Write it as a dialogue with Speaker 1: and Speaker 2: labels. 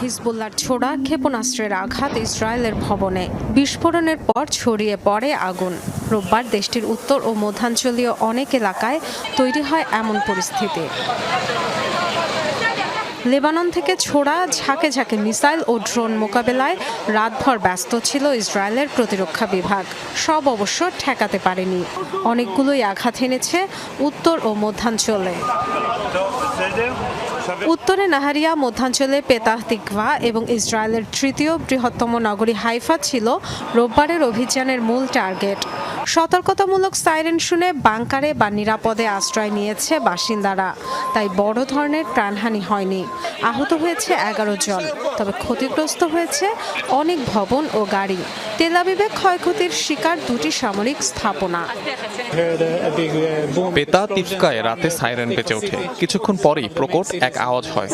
Speaker 1: হিজবুল্লাহর ছোড়া ক্ষেপণাস্ত্রের আঘাত ইসরায়েলের ভবনে। বিস্ফোরণের পর ছড়িয়ে পড়ে আগুন। রোববার দেশটির উত্তর ও মধ্যাঞ্চলীয় অনেক এলাকায় তৈরি হয় এমন পরিস্থিতি। লেবানন থেকে ছোড়া ঝাঁকে ঝাঁকে মিসাইল ও ড্রোন মোকাবেলায় রাতভর ব্যস্ত ছিল ইসরায়েলের প্রতিরক্ষা বিভাগ। সব অবশ্য ঠেকাতে পারেনি। অনেকগুলোই আঘাত এনেছে উত্তর ও মধ্যাঞ্চলে। উত্তরে নাহারিয়া, মধ্যাঞ্চলে পেতাহ তিকভা এবং ইসরায়েলের তৃতীয় বৃহত্তম নগরী হাইফা ছিল রোববারের অভিযানের মূল টার্গেট। সতর্কতামূলক সাইরেন শুনে বাংকারে বা নিরাপদে আশ্রয় নিয়েছে বাসিন্দারা। তাই বড় ধরনের প্রাণহানি হয়নি। আহত হয়েছে 11 জন, তবে ক্ষতিগ্রস্ত হয়েছে অনেক ভবন ও গাড়ি। তেল আবিবে ক্ষয়ক্ষতির শিকার 2টি সামরিক স্থাপনা।
Speaker 2: পেতা তিফকায় রাতে সাইরেন বেজে ওঠে। কিছুক্ষণ পরেই প্রকট এক আওয়াজ হয়।